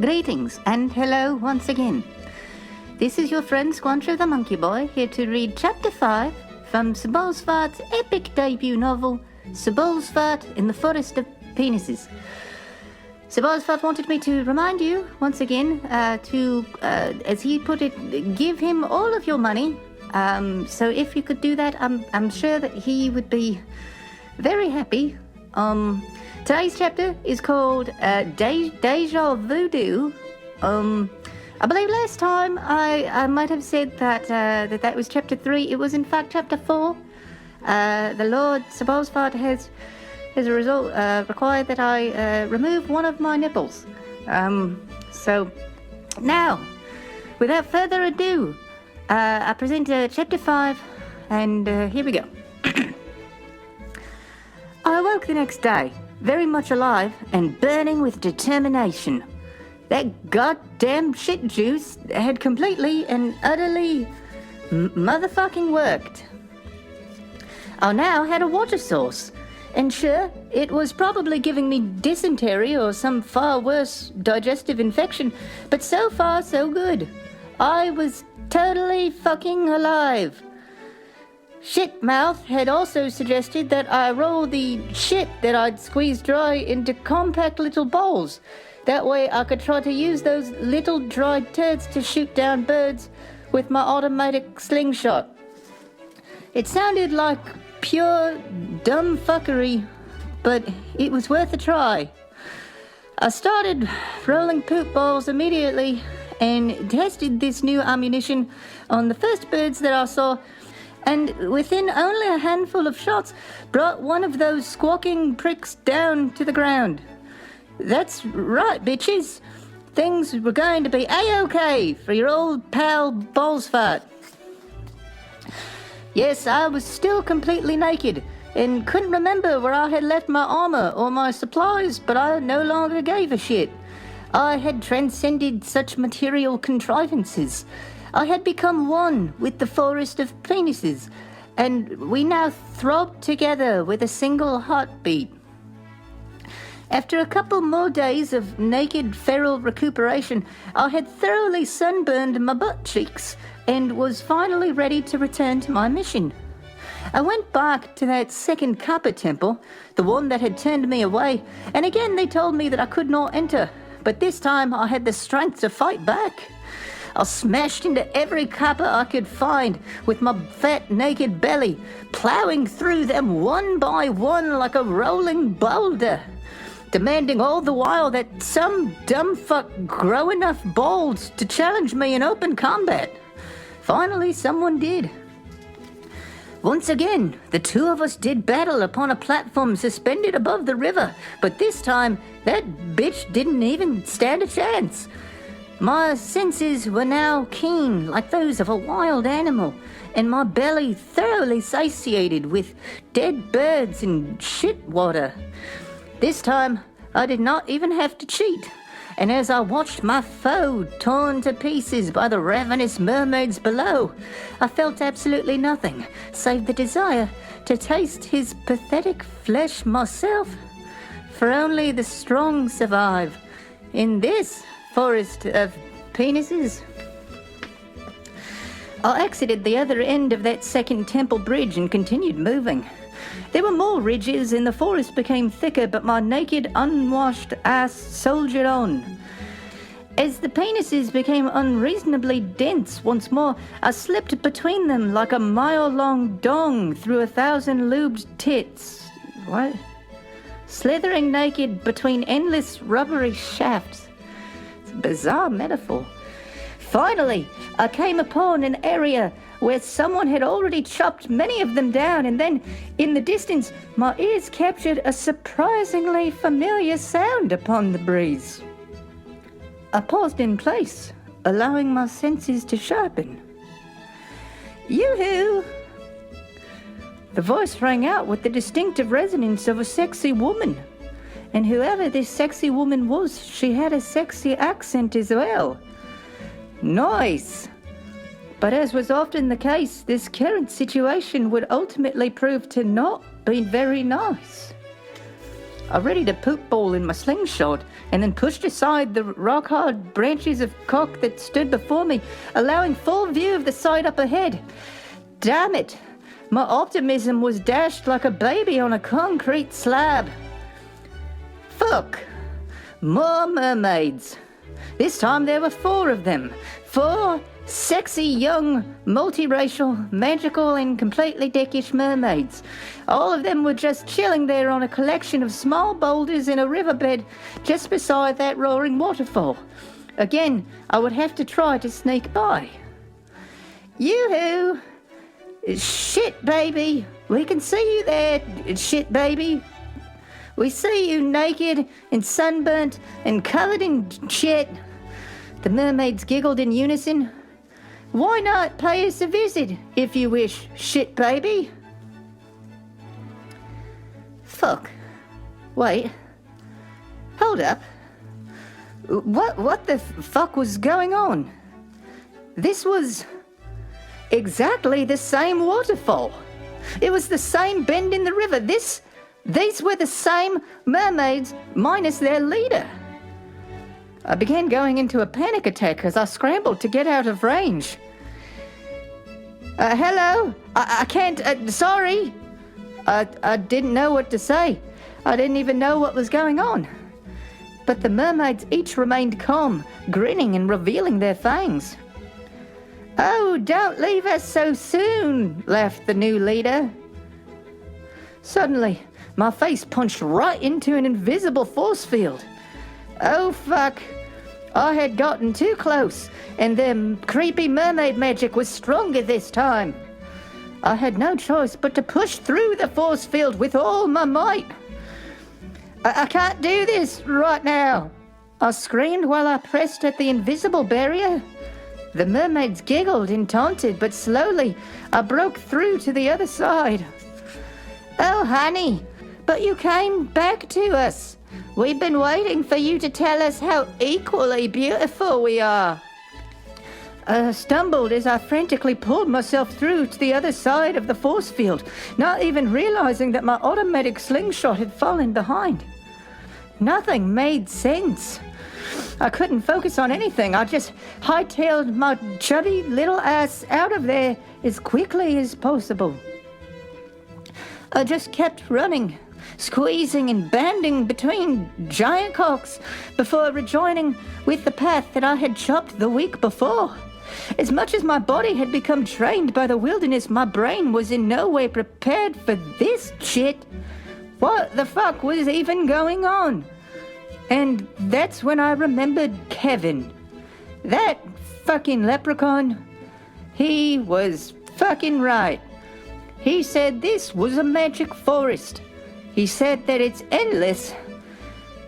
Greetings and hello once again. This is your friend Squancher the Monkey Boy, here to read Chapter 5 from Sir Ballsfart's epic debut novel, Sir Ballsfart in the Forest of Penises. Sir Ballsfart wanted me to remind you once again to, as he put it, give him all of your money. So if you could do that, I'm sure that he would be very happy. Today's chapter is called Deja Voodoo. I believe last time I might have said that was chapter 3. It was in fact chapter 4. The Lord Sir Ballsfart has, as a result, required that I remove one of my nipples. So now, without further ado, I present chapter 5, and here we go. I awoke the next day, very much alive and burning with determination. That goddamn shit juice had completely and utterly motherfucking worked. I now had a water source, and sure, it was probably giving me dysentery or some far worse digestive infection, but so far so good. I was totally fucking alive. Shitmouth had also suggested that I roll the shit that I'd squeezed dry into compact little bowls. That way I could try to use those little dried turds to shoot down birds with my automatic slingshot. It sounded like pure dumb fuckery, but it was worth a try. I started rolling poop balls immediately and tested this new ammunition on the first birds that I saw, and within only a handful of shots brought one of those squawking pricks down to the ground. That's right, bitches. Things were going to be A-OK for your old pal Ballsfart. Yes, I was still completely naked and couldn't remember where I had left my armor or my supplies, but I no longer gave a shit. I had transcended such material contrivances. I had become one with the forest of penises, and we now throbbed together with a single heartbeat. After a couple more days of naked feral recuperation, I had thoroughly sunburned my butt cheeks and was finally ready to return to my mission. I went back to that second Kappa temple, the one that had turned me away, and again they told me that I could not enter, but this time I had the strength to fight back. I smashed into every Kappa I could find with my fat, naked belly, ploughing through them one by one like a rolling boulder, demanding all the while that some dumb fuck grow enough balls to challenge me in open combat. Finally, someone did. Once again, the two of us did battle upon a platform suspended above the river, but this time, that bitch didn't even stand a chance. My senses were now keen, like those of a wild animal, and my belly thoroughly satiated with dead birds and shit water. This time, I did not even have to cheat, and as I watched my foe torn to pieces by the ravenous mermaids below, I felt absolutely nothing save the desire to taste his pathetic flesh myself. For only the strong survive in this forest of penises. I exited the other end of that second temple bridge and continued moving. There were more ridges and the forest became thicker, but my naked, unwashed ass soldiered on. As the penises became unreasonably dense once more, I slipped between them like a mile-long dong through 1,000 lubed tits. What? Slithering naked between endless rubbery shafts. It's a bizarre metaphor. Finally, I came upon an area where someone had already chopped many of them down, and then, in the distance, my ears captured a surprisingly familiar sound upon the breeze. I paused in place, allowing my senses to sharpen. Yoo-hoo! The voice rang out with the distinctive resonance of a sexy woman. And whoever this sexy woman was, she had a sexy accent as well. Nice! But as was often the case, this current situation would ultimately prove to not be very nice. I readied a poop ball in my slingshot and then pushed aside the rock-hard branches of cork that stood before me, allowing full view of the sight up ahead. Damn it! My optimism was dashed like a baby on a concrete slab. Fuck! More mermaids. This time there were 4 of them. 4 sexy, young, multiracial, magical, and completely dickish mermaids. All of them were just chilling there on a collection of small boulders in a riverbed just beside that roaring waterfall. Again, I would have to try to sneak by. Yoo-hoo! Shit, baby! We can see you there, shit, baby! We see you naked and sunburnt and covered in shit. The mermaids giggled in unison. Why not pay us a visit, if you wish, shit baby? Fuck. Wait. Hold up. What the fuck was going on? This was exactly the same waterfall. It was the same bend in the river. These were the same mermaids minus their leader. I began going into a panic attack as I scrambled to get out of range. Hello? I can't, sorry. I didn't know what to say. I didn't even know what was going on. But the mermaids each remained calm, grinning and revealing their fangs. Oh, don't leave us so soon, laughed the new leader. Suddenly, my face punched right into an invisible force field. Oh, fuck. I had gotten too close, and their creepy mermaid magic was stronger this time. I had no choice but to push through the force field with all my might. I can't do this right now, I screamed while I pressed at the invisible barrier. The mermaids giggled and taunted, but slowly I broke through to the other side. Oh, honey, but you came back to us. We've been waiting for you to tell us how equally beautiful we are. I stumbled as I frantically pulled myself through to the other side of the force field, not even realizing that my automatic slingshot had fallen behind. Nothing made sense. I couldn't focus on anything. I just hightailed my chubby little ass out of there as quickly as possible. I just kept running, squeezing and banding between giant cocks before rejoining with the path that I had chopped the week before. As much as my body had become trained by the wilderness, my brain was in no way prepared for this shit. What the fuck was even going on? And that's when I remembered Kevin. That fucking leprechaun. He was fucking right. He said this was a magic forest. He said that it's endless.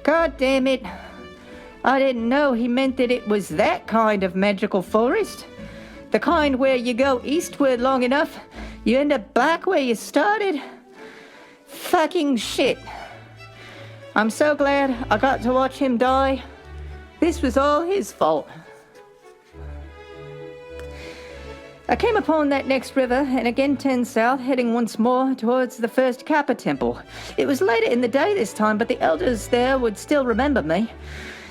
God damn it. I didn't know he meant that it was that kind of magical forest. The kind where you go eastward long enough, you end up back where you started. Fucking shit. I'm so glad I got to watch him die. This was all his fault. I came upon that next river and again turned south, heading once more towards the first Kappa temple. It was later in the day this time, but the elders there would still remember me.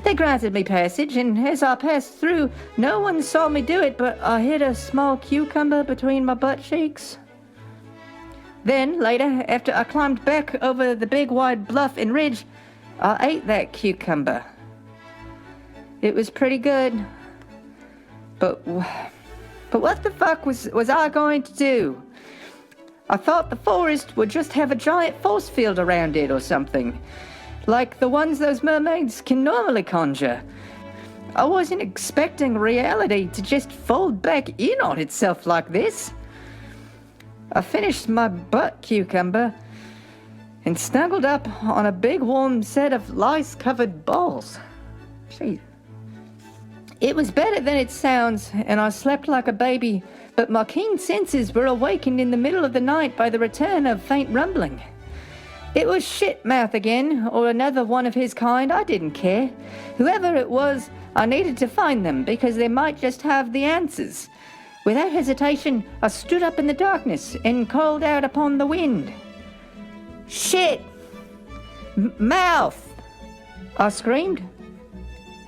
They granted me passage, and as I passed through, no one saw me do it, but I hid a small cucumber between my butt cheeks. Then, later, after I climbed back over the big wide bluff and ridge, I ate that cucumber. It was pretty good. But what the fuck was I going to do? I thought the forest would just have a giant force field around it or something, like the ones those mermaids can normally conjure. I wasn't expecting reality to just fold back in on itself like this. I finished my butt cucumber and snuggled up on a big warm set of lice-covered balls. Jeez. It was better than it sounds, and I slept like a baby, but my keen senses were awakened in the middle of the night by the return of faint rumbling. It was Shitmouth again, or another one of his kind, I didn't care. Whoever it was, I needed to find them, because they might just have the answers. Without hesitation, I stood up in the darkness and called out upon the wind. Shit! Mouth! I screamed.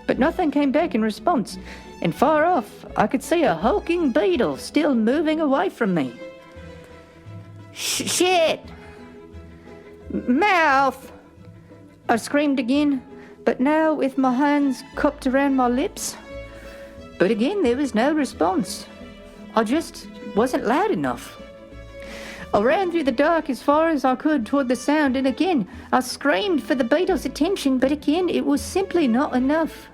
But nothing came back in response, and far off I could see a hulking beetle still moving away from me. Shit! Mouth! I screamed again, but now with my hands cupped around my lips. But again there was no response. I just wasn't loud enough. I ran through the dark as far as I could toward the sound, and again I screamed for the beetle's attention, but again it was simply not enough.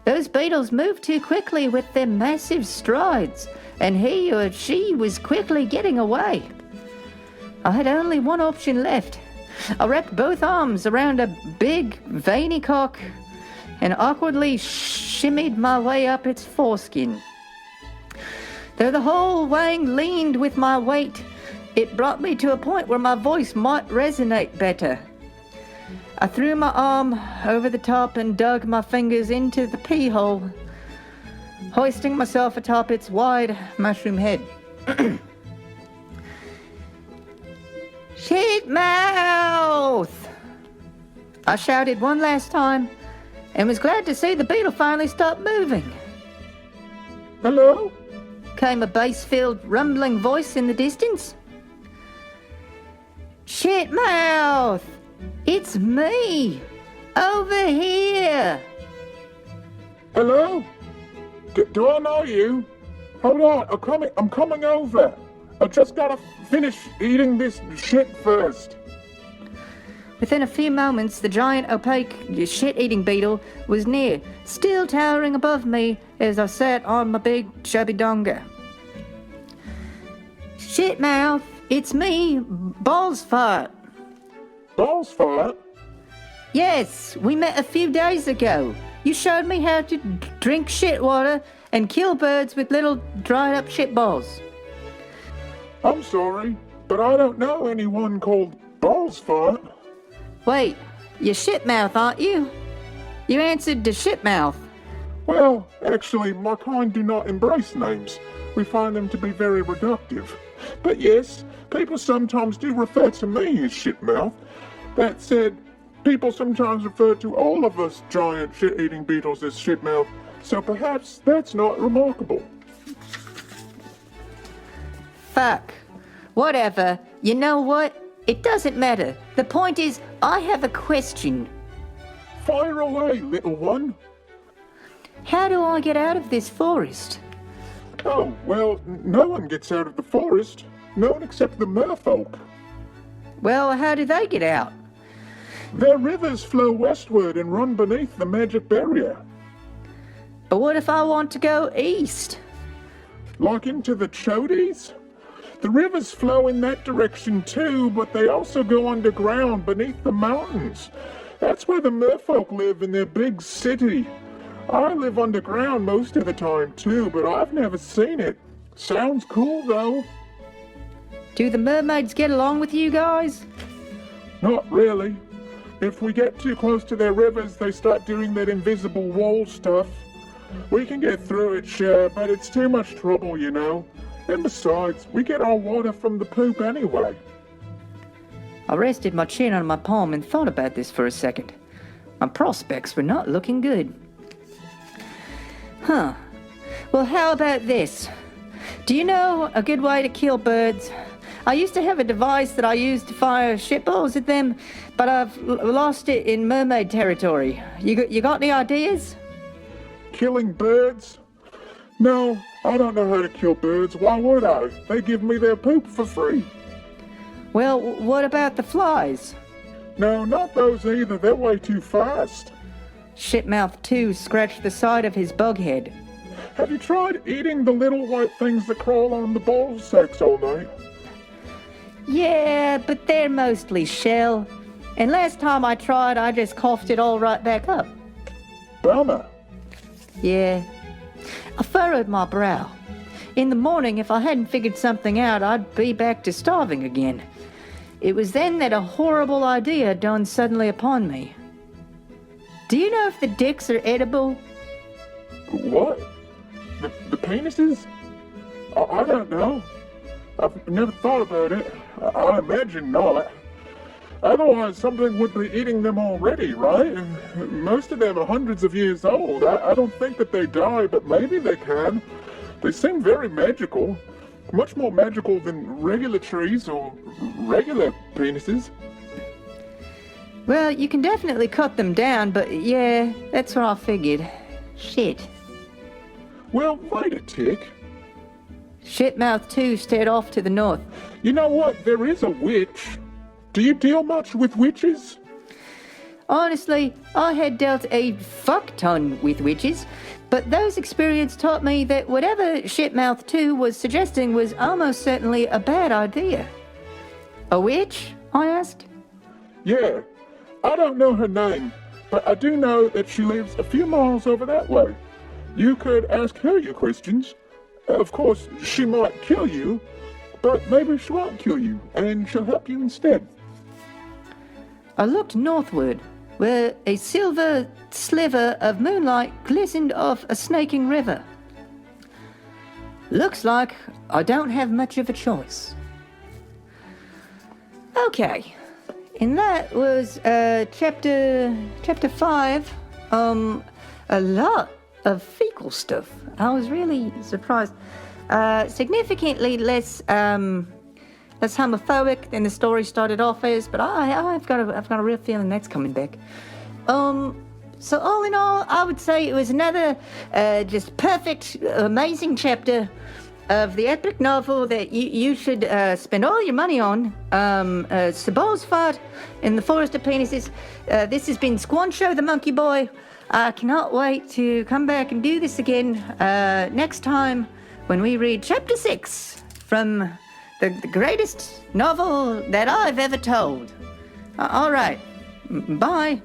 Those beetles moved too quickly with their massive strides, and he or she was quickly getting away. I had only one option left. I wrapped both arms around a big, veiny cock and awkwardly shimmied my way up its foreskin. Though the whole wang leaned with my weight, it brought me to a point where my voice might resonate better. I threw my arm over the top and dug my fingers into the pee hole, hoisting myself atop its wide mushroom head. Shit mouth! I shouted one last time and was glad to see the beetle finally stop moving. Hello? Came a bass-filled rumbling voice in the distance. Shit mouth! It's me! Over here! Hello? Do I know you? Hold on, I'm coming over. I just gotta finish eating this shit first. Within a few moments, the giant, opaque, shit-eating beetle was near, still towering above me as I sat on my big, chubby donga. Shit mouth, it's me, Ballsfart. Ballsfart? Yes, we met a few days ago. You showed me how to drink shit water and kill birds with little dried-up shit balls. I'm sorry, but I don't know anyone called Ballsfart. Wait, you're shitmouth, aren't you? You answered to shitmouth. Well, actually, my kind do not embrace names. We find them to be very reductive. But yes, people sometimes do refer to me as shitmouth. That said, people sometimes refer to all of us giant shit-eating beetles as shitmouth, so perhaps that's not remarkable. Fuck. Whatever. You know what? It doesn't matter. The point is, I have a question. Fire away, little one. How do I get out of this forest? Oh, well, no one gets out of the forest. No one except the merfolk. Well, how do they get out? Their rivers flow westward and run beneath the magic barrier. But what if I want to go east? Like into the Chodies? The rivers flow in that direction too, but they also go underground beneath the mountains. That's where the merfolk live in their big city. I live underground most of the time too, but I've never seen it. Sounds cool though. Do the mermaids get along with you guys? Not really. If we get too close to their rivers, they start doing that invisible wall stuff. We can get through it, sure, but it's too much trouble, you know. And besides, we get our water from the poop anyway. I rested my chin on my palm and thought about this for a second. My prospects were not looking good. Huh. Well, how about this? Do you know a good way to kill birds? I used to have a device that I used to fire shitballs at them, but I've lost it in mermaid territory. You got any ideas? Killing birds? No, I don't know how to kill birds. Why would I? They give me their poop for free. Well, what about the flies? No, not those either. They're way too fast. Shitmouth 2 scratched the side of his bug head. Have you tried eating the little white things that crawl on the ball sacks all night? Yeah, but they're mostly shell. And last time I tried, I just coughed it all right back up. Bummer. Yeah. I furrowed my brow. In the morning, if I hadn't figured something out, I'd be back to starving again. It was then that a horrible idea dawned suddenly upon me. Do you know if the dicks are edible? What? The penises? I don't know. I've never thought about it. I imagine not. Otherwise, something would be eating them already, right? Most of them are hundreds of years old. I don't think that they die, but maybe they can. They seem very magical. Much more magical than regular trees or regular penises. Well, you can definitely cut them down, but yeah, that's what I figured. Shit. Well, wait a tick. Shitmouth 2 stared off to the north. You know what? There is a witch. Do you deal much with witches? Honestly, I had dealt a fuck ton with witches, but those experiences taught me that whatever Shitmouth 2 was suggesting was almost certainly a bad idea. A witch? I asked. Yeah. I don't know her name, but I do know that she lives a few miles over that way. You could ask her your questions. Of course, she might kill you, but maybe she won't kill you, and she'll help you instead. I looked northward, where a silver sliver of moonlight glistened off a snaking river. Looks like I don't have much of a choice. Okay, and that was chapter 5. A lot of fecal stuff. I was really surprised. Significantly less homophobic than the story started off as, but I've got a real feeling that's coming back. So all in all, I would say it was another just perfect, amazing chapter of the epic novel that you should spend all your money on. Ballsfart in the Forest of Penises. This has been Squancho the Monkey Boy. I cannot wait to come back and do this again next time when we read chapter 6 from the greatest novel that I've ever told. All right. Bye.